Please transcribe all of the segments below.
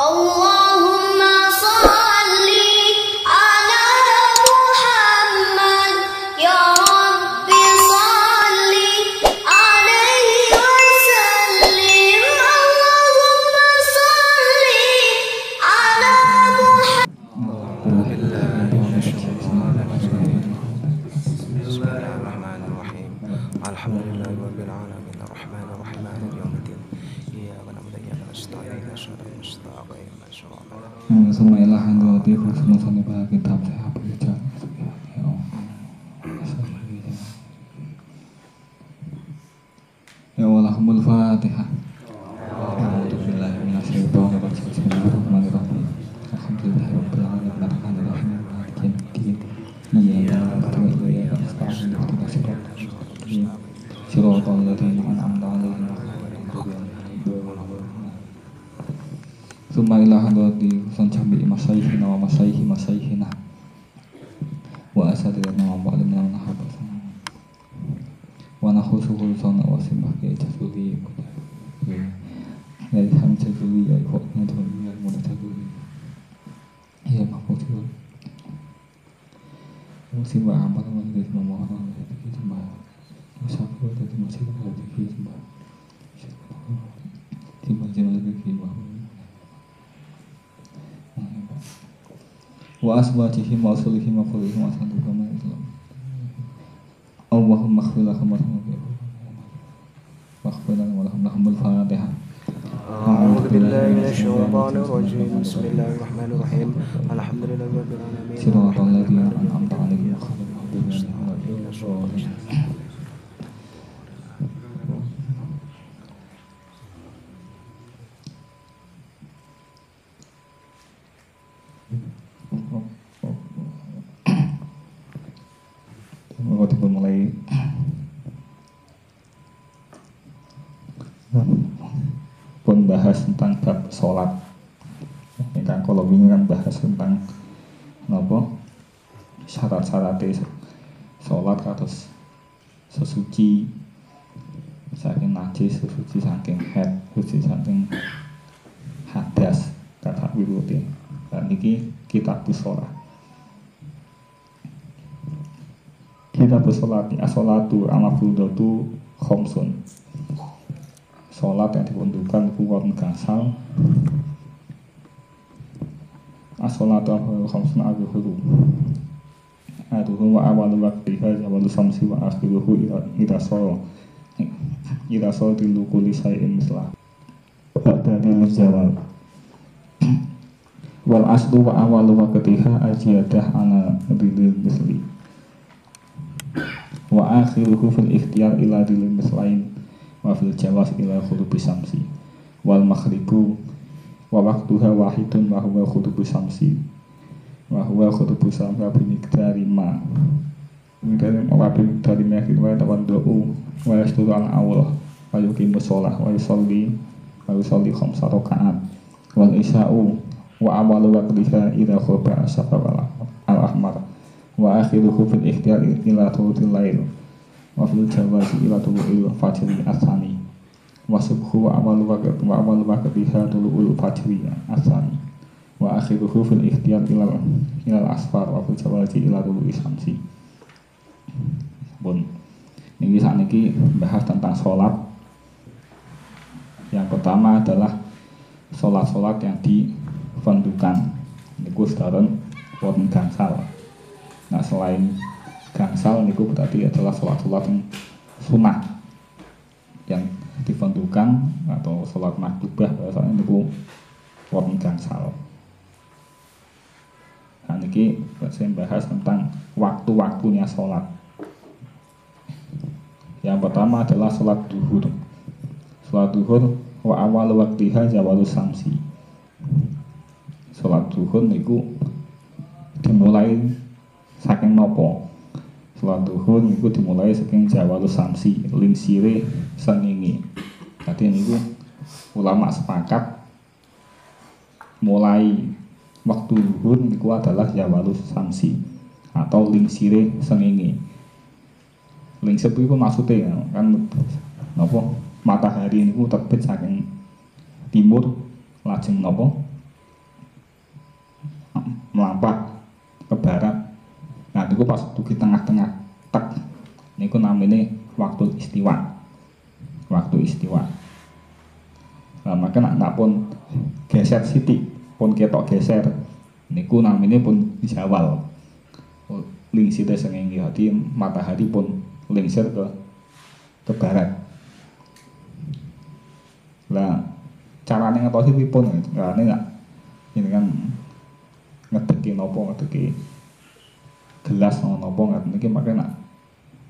Allahumma sholli ala Muhammad ya Rabbi sholli alaihi wasallim. Allahumma sholli ala Muhammad. Bismillahirrahmanirrahim. Alhamdulillahirabbil alamin arrahmanir rahim maliki yaumiddin. Iyyaka na'budu wa iyyaka nasta'in ihdinas mustaqim. Semailah hati khusnul sanibah kitab sehat bijak. Ya Allahumul Fatihah. A'udzubillahi minasyaitonir rajim. Bismillahirrahmanirrahim. Alhamdulillahirabbil alamin arrahmanir rahim maliki yaumiddin. Iyyaka na'budu wa iyyaka nasta'in ihdinas siratal ladzina an'amta 'alaihim Summa ila hadrati sanjami masyaykhina wa masyayikhi masyayikhina wa asadina wa ba'dina wa nahabasana wa nakhusuhu sana wa simbah ya jasuli ya ilham jasuli ya ikhutna jasuli ya muda jasuli ya mahfudul simbah amal wa jadi memohon wa jadi simbah musafu wa jadi masih wa jadi simbah simbah jenal jadi wa aswatihim wa usulihim wa qulihim wa sanduhum Allahumma khfir lahum wa khfir lahum lahumul Fatihah. A'udzu billahi minasyaitonir rajim. Bismillahirrahmanirrahim. Alhamdulillahirabbil alamin. Siratal ladzina an'amta 'alaihim ghairil maghdubi 'alaihim. Waktu mulai pun bahas tentang bab sholat. Ini kan kalau ini kan bahas tentang apa syarat-syarat sholat kados sesuci saking najis, sesuci saking haid, sesuci saking hadas kata wirutin. Dan ini kitab sholat. Kitab sholat as-sholatu al-mafrudatu khomsun. Sholat yang diperuntukkan kuwat gangsal. As-sholatu al-khomsun al-huru. Aduhu wa awalu waqtiha jawalu samsi wa akhiruhu ila sol tilukuli sayin mislah ba'dadil jawal. Wal aslu wa awalu waqtiha ajiyadah ana ridil misli wa akhiruhu fil ikhtiyar ila ridil mislain wa fil jawas ila khutubi samsi wal maghribu wa waqtuha wahidun wa huwa khutubi samsi wa huwa khutubi samsi bi miqdari ma miqdari ma wa tawaddu wa yasturu al awlah wa yuqimu shalah wa yusalli khamsa rakaat wal isya'u wa awalu waqtiha idza khaba asfa al-ahmar wa akhiruhu fil ikhtiyar ila thuluthil lail wa fil jawazi ila thuluthil fajri asani wa subhu wa awalu waqtiha thuluthil fajri asani wa akhiruhu fil ikhtiyar ila al-asfar wa fil jawazi ila thuluthil samsi. Pun ini sakniki bahas tentang sholat. Yang pertama adalah sholat-sholat yang difardukan. Niku sekarang wonten gangsal. Nah selain gangsal niku berarti adalah sholat-sholat yang sunnah yang difardukan atau sholat makhtubah bahasanya niku wonten gangsal. Nah niki saya bahas tentang waktu-waktunya sholat. Yang pertama adalah sholat duhur. Sholat duhur wa awal waqtiha jawalu samsi. Sholat duhur niku dimulai saking nopo. Sholat duhur niku dimulai saking jawalu samsi, lingsire srengenge. Dadi niku ulama sepakat mulai waktu duhur niku adalah jawalu samsi atau lingsire srengenge. Lingsir itu maksudnya kan apa matahari niku terbit saking timur lajeng napa melampah ke barat. Nah niku pas dugi tengah-tengah tek niku namine waktu istiwa. Waktu istiwa. Nah, maka nak pun geser sithik, pun ketok geser niku namine pun zawal. Lingsir srengenge hati matahari pun lingsir ke barat. Lah carane ngetosi pripun? Carane nak jenengan ngedeki napa ngedeki gelas napa ngaten iki maka nak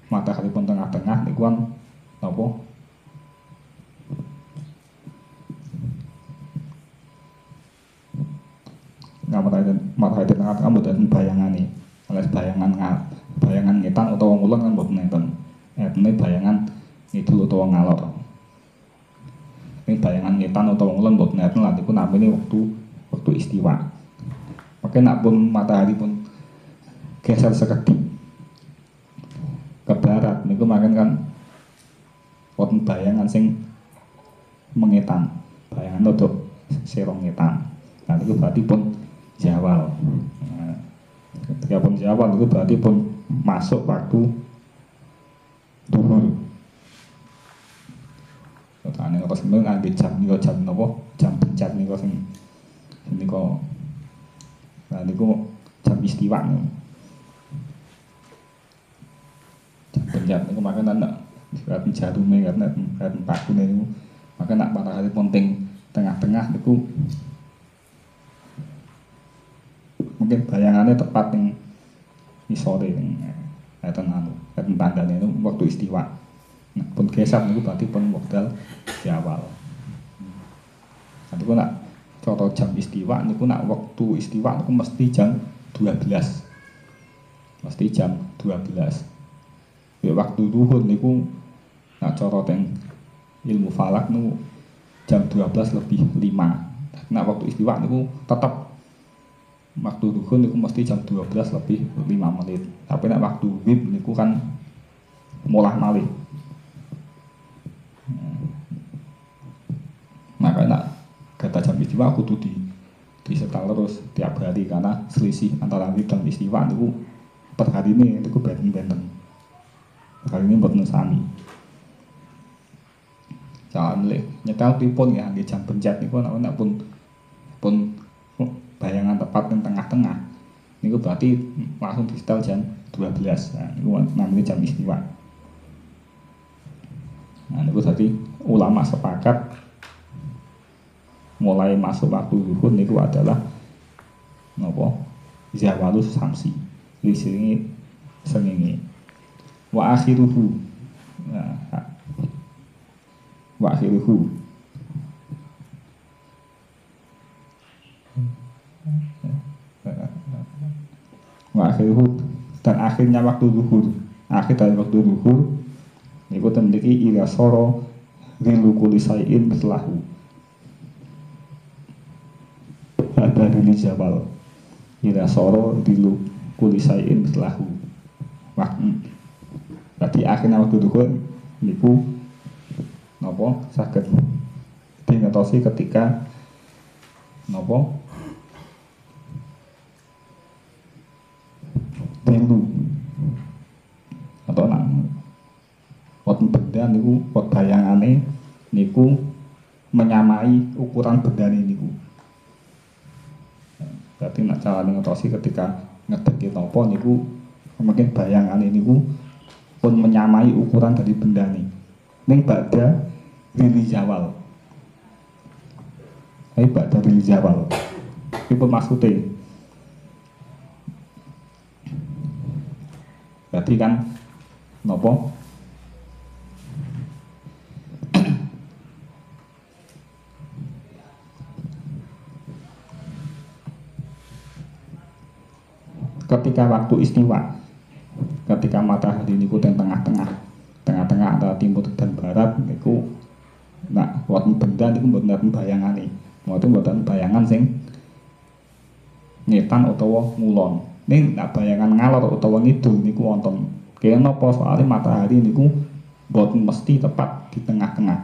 matahari pun tengah-tengah niku kan napa matahari tengah-tengah mboten bayangane. Oleh bayangan ngetan utawa ngulon kan mboten enten. Etene bayangan ngidul utawa ngalor. Ini bayangan ngetan utawa ngulon mboten enten lan iku namine waktu istiwa. Maka nak pun matahari pun geser sekedhik ke barat niku makan kan wonten bayangan sing mengetan. Bayangan untuk serong ngetan. Nah niku berarti pun zawal. Nah, ketika pun zawal itu berarti pun masuk waktu duhur. Tane kok seneng ngangge jam niku jam napa? Jam pencet niku sing niku. Nah niku jam istiwa niku. Jam pencet niku makan anak berarti jarume karena pakune niku. Maka nak matahari penting tengah-tengah niku mungkin bayangannya tepat ning isore ning eten tandane itu waktu istiwa. Nah, pun geser niku berarti pun wekdal zawal. Niku nak cara jam istiwa niku nak waktu istiwa niku mesti jam 12. Mesti jam 12. Ya waktu duhur niku nak cara teng ilmu falak niku jam 12:05. Nah waktu istiwa niku tetap waktu duhur niku mesti jam 12:05. Tapi nek waktu wib niku kan mulah malih. Maka nak kata jam istiwa kudu disetel terus tiap hari karena selisih antara wib dan istiwa niku per hari ini niku benten-benten. Kali ini mboten sami. Jangan nyetel pripun ya nggih jam pencet niku nek pun bayangan tepat yang tengah-tengah niku berarti langsung di setel jam 12. Nah, niku namanya jam istiwa. Nah, niku tadi ulama sepakat mulai masuk waktu zuhur niku adalah napa? Zawalus samsi. Lisine srengenge. Wa akhiruhu. Nah, wa akhiruhu. Wa akhiruhu dan akhirnya waktu zuhur. Akhir dari waktu zuhur niku temdiki ila soro rilu kulisaiin bislahu. Ada di jabal. Ila soro rilu kulisaiin bislahu. Tadi akhirnya waktu zuhur niku napa saged dingetosi ketika napa telu atau nak wonten benda niku pot bayangane niku menyamai ukuran bendane niku. Berarti nak carane ngetosi ketika ngedeki napa niku mungkin bayangane niku pun menyamai ukuran dari bendane. Ning badha rili zawal. Badha rili zawal. Iku maksudnya berarti kan nopo ketika waktu istiwa, ketika matahari niku teng tengah-tengah antara timur dan barat niku nak wonten benda niku mboten bayangane. Mboten bayangan sing ngetan utawa ngulon. Ning nak bayangan ngalor utawa ngidul niku wonten. Kenapa soalnya matahari niku mboten mesti tepat di tengah-tengah.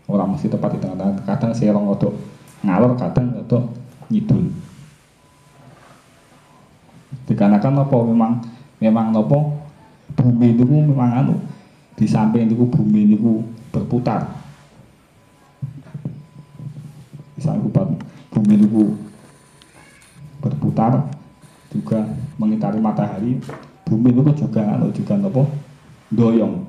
Ora mesti tepat di tengah-tengah. Kadang serong untuk ngalor, kadang untuk ngidul. Dikarenakan apa memang nopo bumi niku memang anu di samping niku bumi niku berputar. Di samping bumi niku berputar juga mengitari matahari. Bumi niku juga anu juga nopo doyong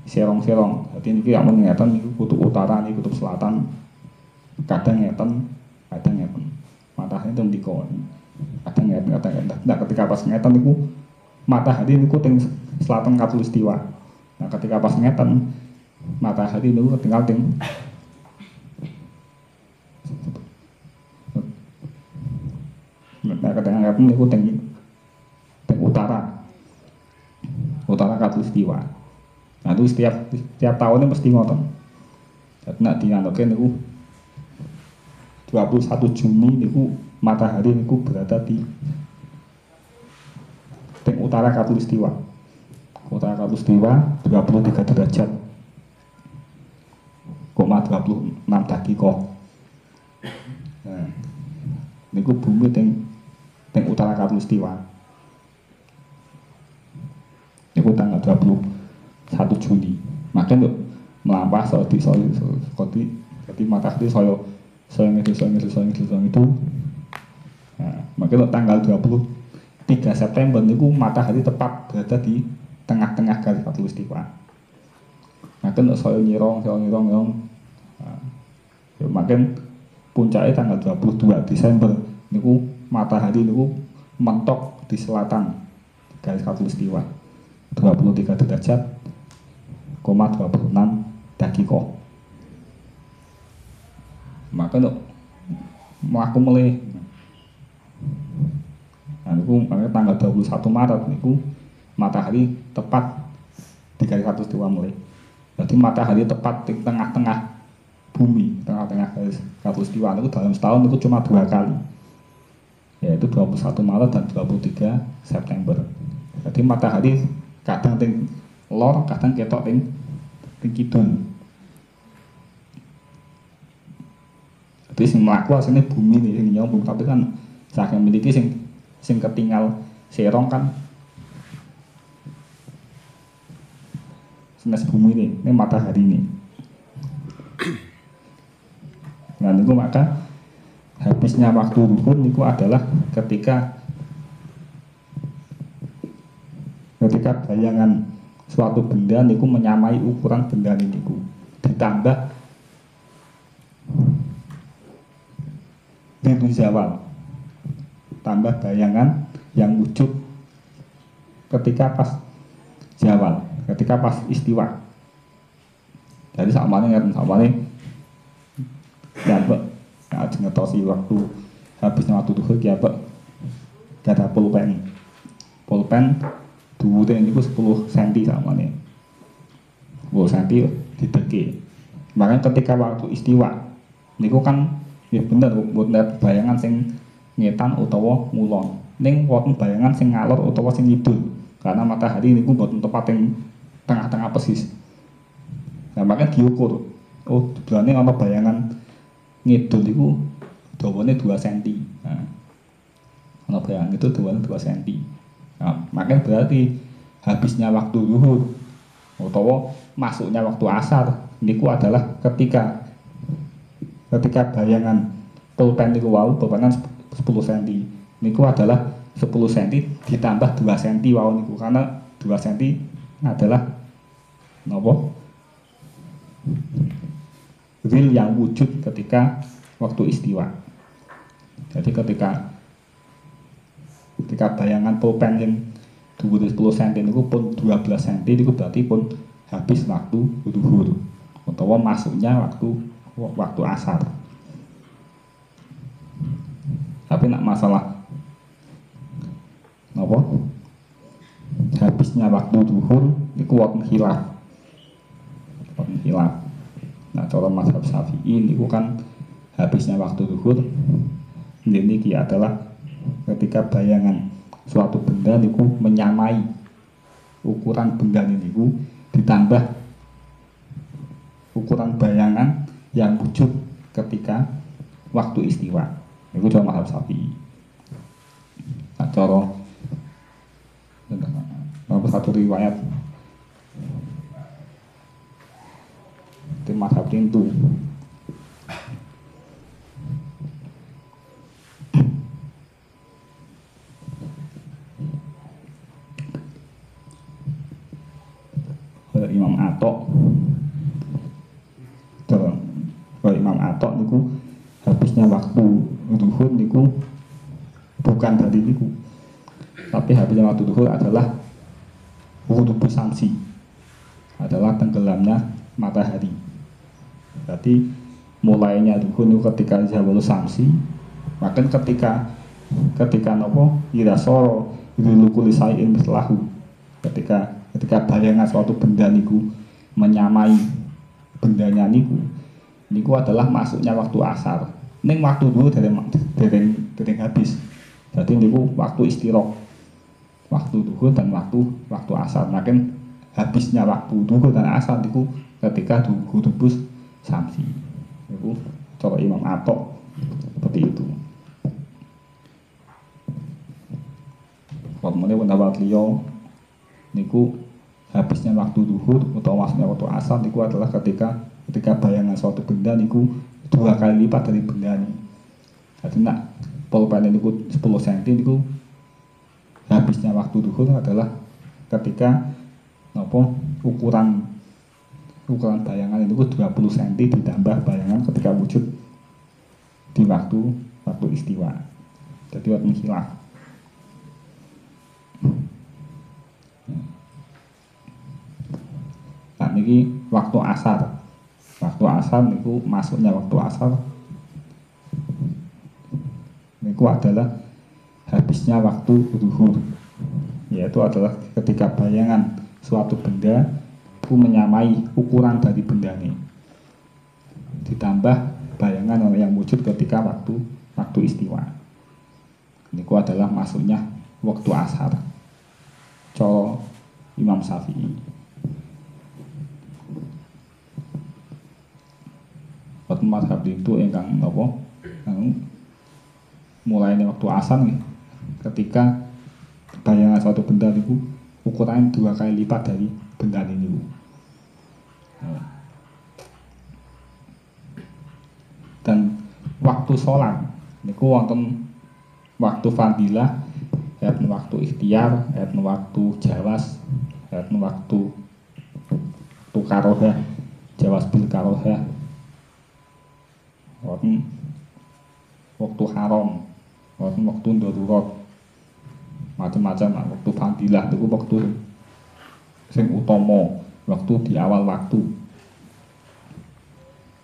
serong-serong. Jadi niki amun ngeten niku kutub utara niku kutub selatan kadang ngeten matahari itu ndiko kadang. Nah ketika pas ngeten niku matahari niku teng selatan khatulistiwa. Nah ketika pas ngeten matahari niku tinggal teng nah ketika ngeten niku teng utara khatulistiwa. Nah itu setiap tahunnya mesti ngoten. Jadi nak dianggapkan niku 21 Juni niku matahari niku berada di utara khatulistiwa. Utara khatulistiwa 23 derajat 26 dakika. Nah, niku bumi teng utara khatulistiwa. Niku tanggal 21 Juni. Maka untuk melampah jadi matahari saya itu. Nah, maka untuk tanggal 23 September niku matahari tepat berada di tengah-tengah garis khatulistiwa. Maka untuk saya nyirong. Nah, makin puncaknya tanggal 22 Desember niku matahari niku mentok di selatan garis khatulistiwa 23 derajat 26 dakika. Maka untuk mlaku melih. Nah niku tanggal 21 Maret niku matahari tepat di garis khatulistiwa melih. Jadi matahari tepat di tengah-tengah bumi, tengah-tengah garis khatulistiwa niku dalam setahun niku cuma 2 kali. Yaitu 21 Maret dan 23 September. Jadi matahari kadang teng lor, kadang ketok teng kidul. Jadi sing mlaku asline bumi nih sing nyambung, tapi kan saking miliki sing ketinggal serong kan senes bumi ini matahari ini. Nah niku maka habisnya waktu zuhur niku adalah ketika bayangan suatu benda niku menyamai ukuran benda niku, ditambah itu zawal, tambah bayangan yang wujud ketika pas zawal, ketika pas istiwa. Jadi samane dapat ngetosi waktu habisnya waktu zuhur ki apa kata pulpen dhuwure niku 10 cm samane 10 cm dideki. Makanya ketika waktu istiwa niku kan ya bener buat bayangan sing ngetan utawa ngulon ning wonten bayangan sing ngalor utawa sing ngidul karena matahari niku mboten tepat ing tengah-tengah persis. Nah makanya diukur tujuannya ana bayangan ngidul iku dawane 2 cm. Nah, ana bayangan itu dawane 2 cm. Nah, makanya berarti habisnya waktu zuhur utawa masuknya waktu asar niku adalah ketika bayangan pulpen niku wau bebanan 10 cm niku adalah 10 cm ditambah 2 cm wau niku karena 2 cm adalah napa wil yang wujud ketika waktu istiwa. Jadi ketika bayangan pulpen yang dhuwur 10 cm niku pun 12 cm niku berarti pun habis waktu zuhur utawa masuknya waktu asar. Tapi nak masalah apa? Habisnya waktu zuhur niku wonten khilaf. Nah, cara mazhab Syafi'i niku kan habisnya waktu zuhur niki adalah ketika bayangan suatu benda niku menyamai ukuran benda niku ditambah ukuran bayangan yang wujud ketika waktu istiwa. Niku cara mazhab Syafi'i. Nah, cara satu riwayat di mazhab Hindu. Imam Atok, kalau Imam Atok niku habisnya waktu duhur niku bukan dari niku, tapi habisnya waktu duhur adalah ghurubu samsi, adalah tenggelamnya matahari. Berarti mulainya duhur niku ketika zawalus samsi, maka ketika nopo irasoro ilulukuli sayin mislahu, ketika bayangan suatu benda niku menyamai bendanya niku adalah masuknya waktu asar. Ning waktu dulu dereng habis. Jadi niku waktu istirok, waktu duhur dan waktu asar. Makin habisnya waktu duhur dan asar niku ketika ghurubu samsi. Niku cara Imam Atok seperti itu. Waktu pendapat liya niku habisnya waktu duhur atau masuknya waktu asar niku adalah ketika bayangan suatu benda niku 2 kali lipat dari benda ini. Jadi nak pulpen niku 10 cm niku habisnya waktu duhur adalah ketika ukuran bayangan itu 20 cm ditambah bayangan ketika wujud di waktu istiwa. Jadi waktu khilaf. Nah niki waktu asar. Waktu asar niku masuknya waktu asar niku adalah habisnya waktu duhur. Yaitu adalah ketika bayangan suatu benda itu menyamai ukuran dari benda ini. Ditambah bayangan yang wujud ketika waktu istiwa. Niku adalah masuknya waktu asar. Cara Imam Syafi'i. Waktu mazhab itu ingkang napa? Mulai waktu asar nih, ketika bayangan suatu benda itu ukurannya 2 kali lipat dari benda ini. Dan waktu sholat niku wonten waktu fadilah, waktu ikhtiar, waktu jawas, waktu karohah, jawas bil karohah, waktu haram, waktu darurat, macam-macam. Waktu fadilah itu waktu sing utama, waktu di awal waktu.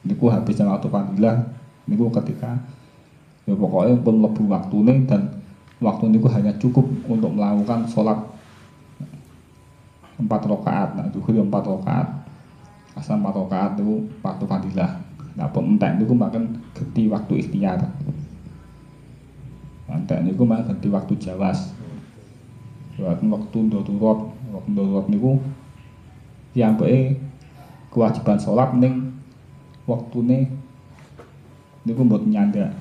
Niku habisnya waktu fadilah niku ketika ya pokoknya pun lebu waktune dan waktu niku hanya cukup untuk melakukan sholat 4 rakaat. Nah duhur 4 rakaat, asar 4 rakaat itu waktu fadilah. Nah pun entek niku makan ganti waktu ikhtiar. Entek niku makan ganti waktu jawas. Waktu darurat niku tiyambake kewajiban sholat ning waktune niku mboten nyandak.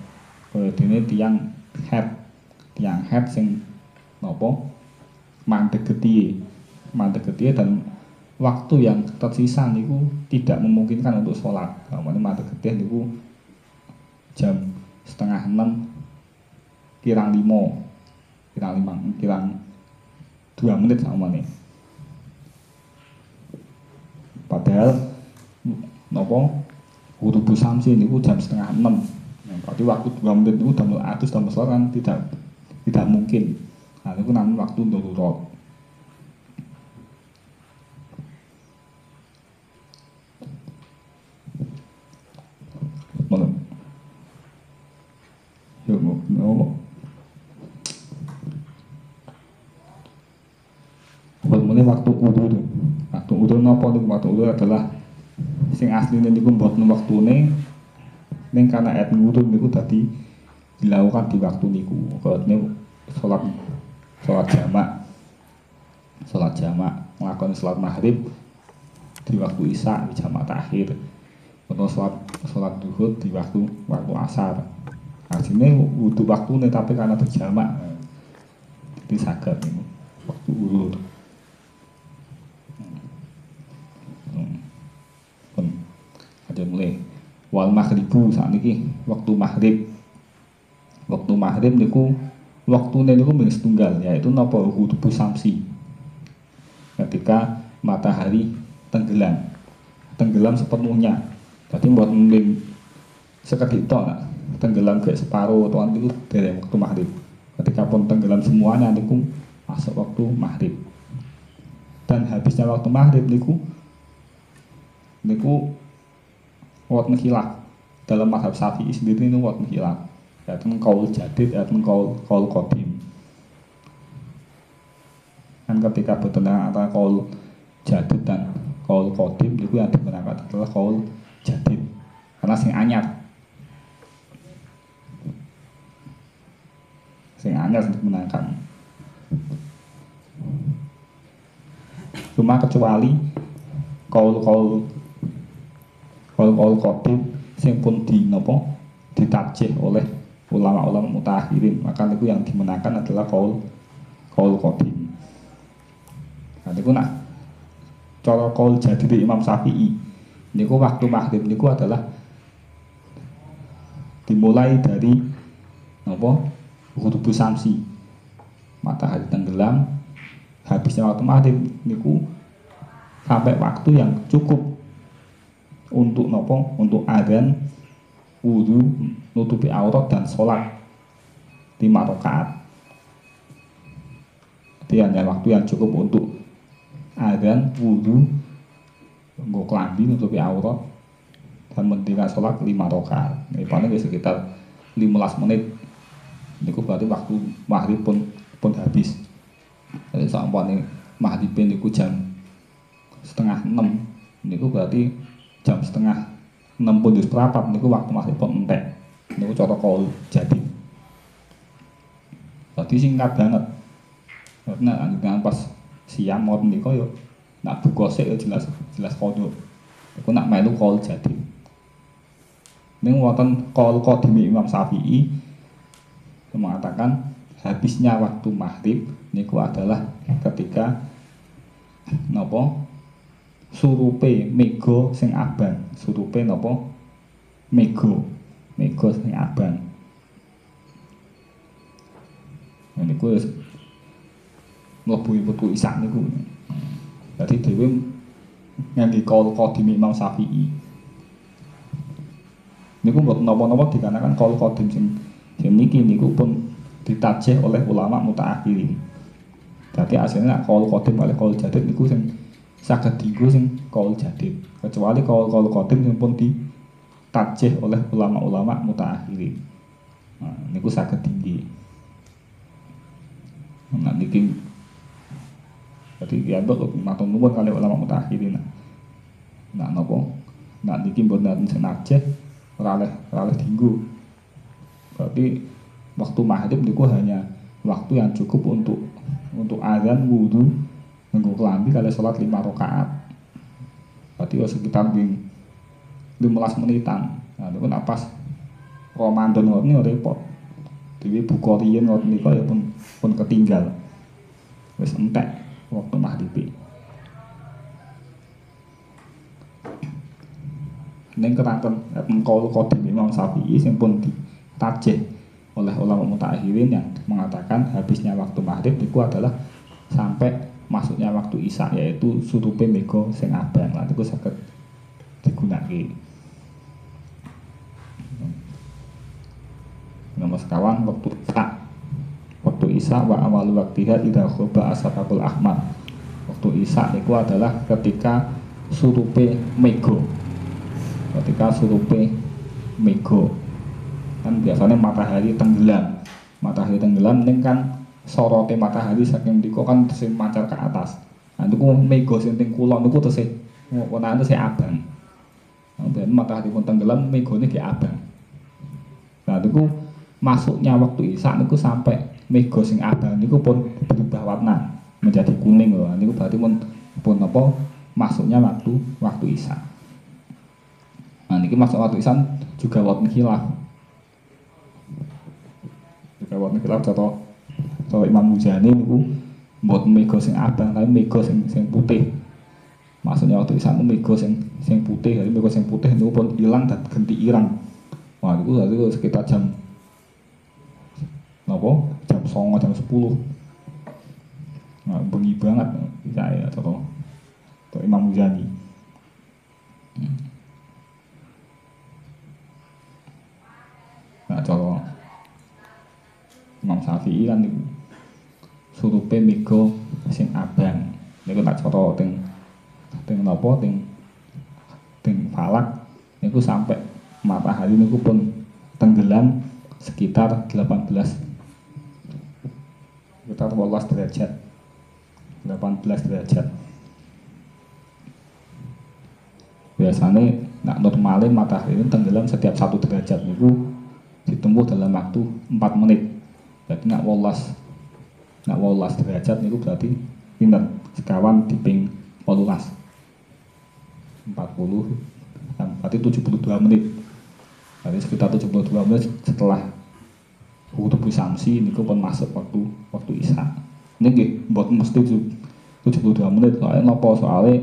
Kaya dene tiyang head sing napa mandeg getih dan waktu yang tersisa niku tidak memungkinkan untuk sholat. Kamane mandeg getih niku jam 5:30 kirang 2 menit samane. Padahal napa ghurubu samsi niku jam 5:30. Berarti waktu 2 menit itu damel atus damel sholat kan tidak mungkin. Nah itu namanya waktu darurat. Mana? Yuk ngomong. Ini waktu udur. Waktu udur napa niku? Waktu udur adalah sing asline niku mboten waktune. Ning karena ayat ngudur niku tadi dilakukan di waktu niku. Kene sholat jamak nglakoni sholat maghrib di waktu isya di jamak takhir. Atau sholat duhur di waktu asar. Asline wudu waktune tapi karena berjamak jadi saged niku waktu udur. Aja mulai wal maghribu sakniki waktu maghrib. Waktu maghrib niku waktune niku mung setunggal yaitu napa ghurubu samsi. Ketika matahari tenggelam sepenuhnya. Jadi buat mungkin sekedip tok tenggelam ke separuh atau niku dari waktu maghrib. Ketika pun tenggelam semuanya niku masuk waktu maghrib. Dan habisnya waktu maghrib niku wonten khilaf dalam mazhab Syafi'i sendiri ini wonten khilaf. Yaitu qaul jadid, yaitu qaul qadim. Kan ketika bertentangan antara qaul jadid dan qaul qadim niku yang digunakan adalah qaul jadid. Karena sing anyar. Sing anyar digunakan. Cuma kecuali qaul qadim sing pun ditarjih oleh ulama-ulama mutaakhirin, maka niku yang dimenangkan adalah qaul qadim. Nah niku nak cara qaul jadid Imam Syafi'i niku waktu maghrib niku adalah dimulai dari ghurubu samsi, matahari tenggelam, habisnya waktu maghrib niku sampai waktu yang cukup untuk untuk adzan, wudu, nutupi aurat dan sholat 5 rakaat. Jadi hanya waktu yang cukup untuk adzan, wudu, nggo klambi, nutupi aurat dan mendirikan sholat 5 rakaat. Ini paling sekitar 15 menit. Niku berarti waktu maghrib pun habis. Jadi sampane maghrib niku jam 5:30. Niku berarti jam 5:30 pun wis prapat niku waktu maghrib pun entek. Niku cara qaul jadi. Dadi singkat banget. Karena anjuran pas siang ngoten niku yo nak buka sik jelas qodho. Iku nak melu qaul jadi. Ning wonten qaul qadim Imam Syafi'i mengatakan habisnya waktu maghrib niku adalah ketika surupe mega sing abang, surupe mega sing abang. Niku wis mlebu putu isak niku. Dadi dhewe ngangge qaul qadim Imam Syafi'i. Niku mboten napa-napa dikarenakan qaul qadim sing niki niku pun ditajih oleh ulama mutaakhirin. Dadi asline qaul qadim oleh qaul jadid niku sing saged dienggo sing qaul jadid. Kecuali qaul qadim sing pun ditajih oleh ulama-ulama mutaakhirin. Nah, niku saged tinggi. Nah niki dadi ya mbok matur nuwun kali ulama mutaakhirin. Nah napa? Nah niki mboten senajih ora oleh dienggo. Berarti waktu maghrib niku hanya waktu yang cukup untuk azan, wudu, nganggo klambi kali salat 5 rakaat. Berarti sekitar 15 menitan. Nah niku nak pas Ramadan ngoten niku repot. Dewe buka riyen ngoten niku ya pun ketinggal. Wis entek waktu maghrib. Ning keranten qaul qadim Imam Syafi'i sing pun ditajih oleh ulama mutaakhirin yang mengatakan habisnya waktu maghrib itu adalah sampai masuknya waktu isya, yaitu surupe mega sing abang. Lan iku saged digunakake. Nomor sekawan waktu isya wa awal waktiha idza khoba asfaqul ahmar. Waktu isya itu adalah ketika surupe mega. Ketika surupe mega kan biasanya matahari tenggelam ning kan sorote matahari saking ndika kan sing mancar ke atas. Nah niku mega sing teng kulon niku tesih warnane tesih abang. Nah matahari pun tenggelam megane ge abang. Nah niku masuknya waktu isya niku sampai mega sing abang niku pun berubah warna menjadi kuning lho. Niku berarti pun apa masuknya waktu isya. Nah niki masuk waktu isya juga wonten khilaf. Juga wonten khilaf cara Imam Muzani niku mboten mega sing abang tapi mega sing putih. Maksudnya waktu isya mega sing putih, jadi mega sing putih niku pun ilang dan ganti irang. Wah, itu sekitar jam napa? Jam 09.00 jam 10. Nah, bengi banget saya atau Imam Muzani. Nah, cara Imam Syafi'i kan niku surupe mega sing abang. Niku tak cara teng napa teng falak niku sampai matahari niku pun tenggelam sekitar 18 derajat. 18 derajat. Biasanya nak normalin matahari ini tenggelam setiap 1 derajat niku ditempuh dalam waktu 4 menit. Jadi nak 18 derajat niku berarti pinter sekawan diping 18 40 berarti 72 menit. Berarti sekitar 72 menit setelah Hutubu Samsi niku pun masuk waktu isya. Ini nggih mboten mesti 72 menit soalnya napa soalnya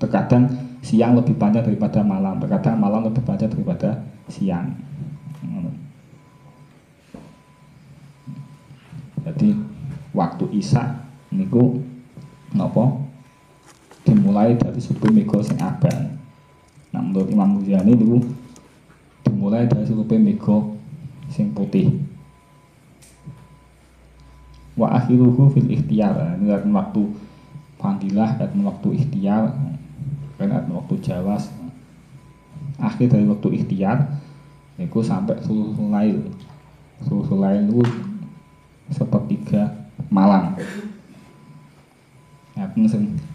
terkadang siang lebih banyak daripada malam, terkadang malam lebih banyak daripada siang. Jadi waktu isya niku napa dimulai dari subuh mega sing abang. Nah menurut Imam Muzani niku dimulai dari subuh mega sing putih. Wa akhiruhu fil ikhtiyar. Ini kan waktu fadilah, kan waktu ikhtiar, kan waktu jawas. Akhir dari waktu ikhtiar niku sampai sulusul lail. Sulusul lail itu sepertiga malam. Ya,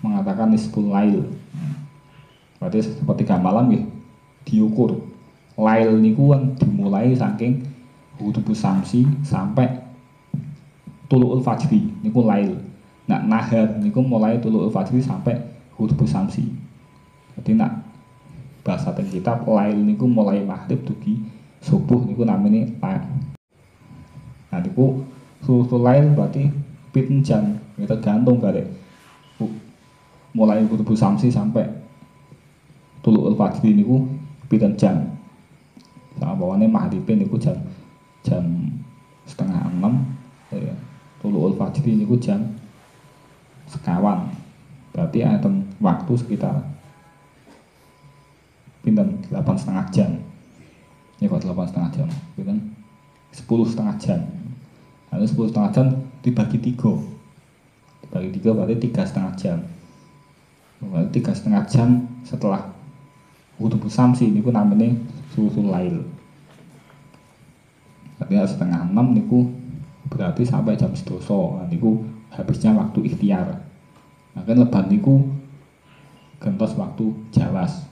mengatakan nisful lail. Berarti sepertiga malam ya diukur. Lail niku kan dimulai saking Hutubu Samsi sampai Tulu'ul Fajri niku lail. Nah nahar niku mulai Tulu'ul Fajri sampai Hutubu Samsi. Jadi nak bahasa teng kitab lail niku mulai maghrib dugi subuh niku namanya lail. Nah niku sulusul lail berarti pinten jam, ya tergantung kare mulai Hutubu Samsi sampai Tulu'ul Fajri niku pinten jam. Nah bawane maghrib niku jam 5:30 ya. Tulu'ul Fajri niku jam 1:00. Berarti ada waktu sekitar pinten 8,5 jam. Ini kok 8,5 jam, pinten 10,5 jam. Lalu 10,5 jam dibagi 3. Dibagi 3 berarti 3,5 jam. Berarti 3,5 jam setelah Hutubu Samsi niku namanya sulusul lail. Berarti 5:30 niku berarti sampai jam 12. Nah, niku habisnya waktu ikhtiar. Nah, kan leban niku gentos waktu jawas.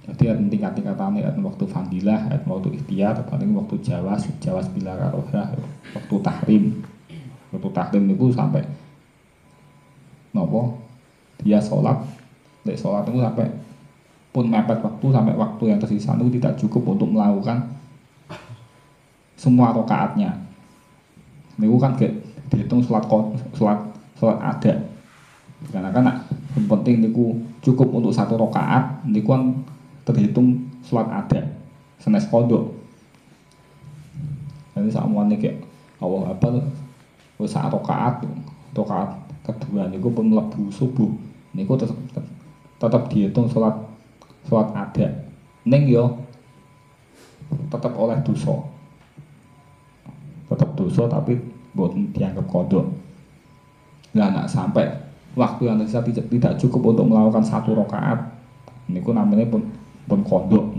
Jadi ada tingkat-tingkatannya, ada waktu fadilah, ada waktu ikhtiar, paling waktu jawas bila karohah, waktu tahrim. Waktu tahrim niku sampai nopo dia sholat itu sampai pun mepet waktu sampai waktu yang tersisa itu tidak cukup untuk melakukan semua rakaatnya. Niku kan gak dihitung sholat ada. Karena kan yang penting niku cukup untuk 1 rakaat, niku kan terhitung sholat ada. Senes kodok. Jadi samuane kayak Allah apa tuh 1 rakaat kedua niku pun mlebu subuh. Niku tetap dihitung sholat ada. Ning yo tetap oleh dosa. Tetap dosa tapi bukan dianggap kodok. Nah, nak sampai waktu yang tersisa tidak cukup untuk melakukan 1 rakaat, niku namanya pun kodok.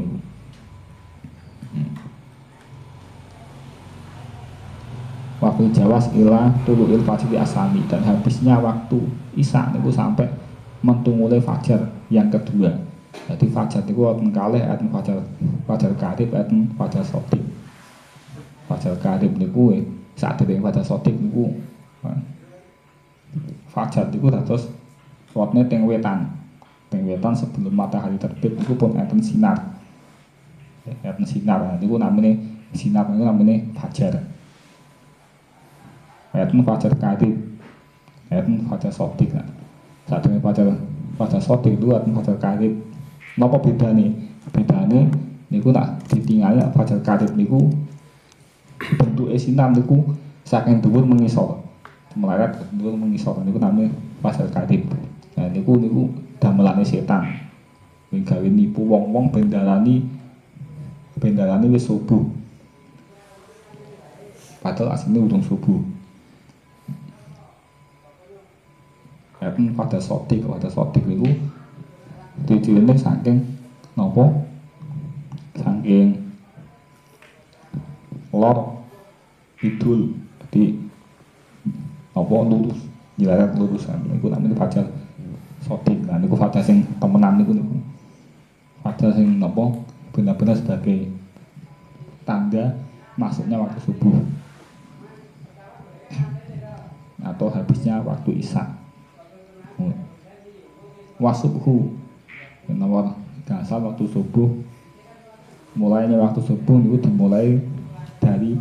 Waktu jawas ila tulu'il fajri asami, dan habisnya waktu isya niku sampai mentungule fajar yang kedua. Jadi fajar niku wonten kalih ayat fajar karib, ayat fajar sodik. Fajar karib niku saat dereng fajar sodik niku fajar niku dados wotne teng wetan sebelum matahari terbit niku pun enten sinar. Enten sinar niku namanya sinar niku namanya fajar. Enten fajar karib, enten fajar sodik. Saat dereng fajar fajar sotik itu atau fajar karib. Napa bedane? Bedane niku nak ditingali fajar karib niku bentuke sinar niku saking dhuwur mengisor. Melarat dhuwur mengisor niku namanya fajar karib. Nah niku damelane setan. Wing gawe nipu wong-wong bendarani wis subuh. Padahal asline urung subuh. Pada sotik niku tujuane saking napa? Saking lor kidul di napa lurus, jilarat lurusan niku namanya fajar sotik. Nah niku fajar sing temenan niku. Fajar sing napa? Benar-benar sebagai tanda masuknya waktu subuh atau habisnya waktu isya. Wasubhu nomor dasar waktu subuh, mulainya waktu subuh itu dimulai dari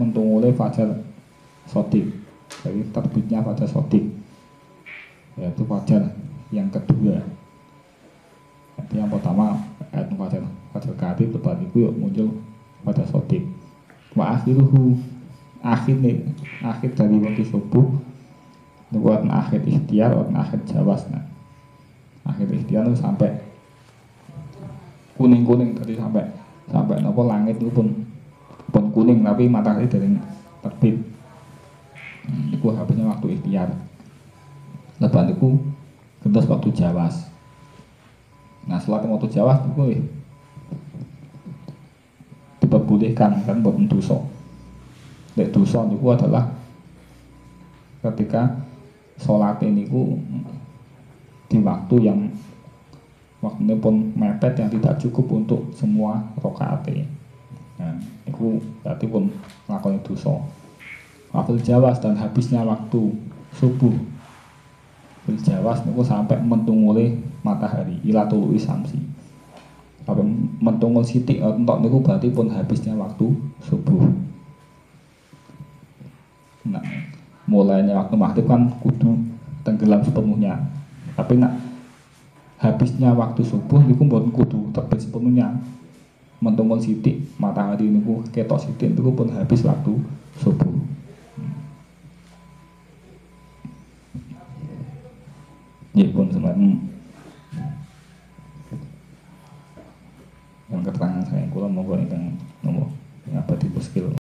mentungule fajar sodik, dari terbitnya fajar sodik, yaitu fajar yang kedua. Jadi yang pertama ayat fajar karib, lepas itu muncul fajar sodik. Wa akhiruhu, akhir dari waktu subuh buat akhir ikhtiar, buat akhir jawas. Nah, akhir ikhtiar itu sampai kuning tadi sampai nopo langit itu pun kuning tapi matahari dari terbit. Itu habisnya waktu ikhtiar. Lepas itu gentos waktu jawas. Nah setelah waktu jawas itu diperbolehkan kan buat dosa. Lek dosa itu adalah ketika sholat ini di waktu yang waktunya pun mepet yang tidak cukup untuk semua rakaat. Nah, itu berarti pun melakukan dosa. Waktu jawas dan habisnya waktu subuh. Jawas niku sampai mentungule matahari ila tulu'i samsi. Sampai mentungul sithik entok niku berarti pun habisnya waktu subuh. Nah, mulainya waktu maghrib kan kudu tenggelam sepenuhnya. Tapi nak habisnya waktu subuh niku mboten kudu terbit sepenuhnya. Mentungul sithik matahari niku ketok sithik niku pun habis waktu subuh. Nggih pun semacam yang keterangan saya kula monggo ingkang nomor abadi skill.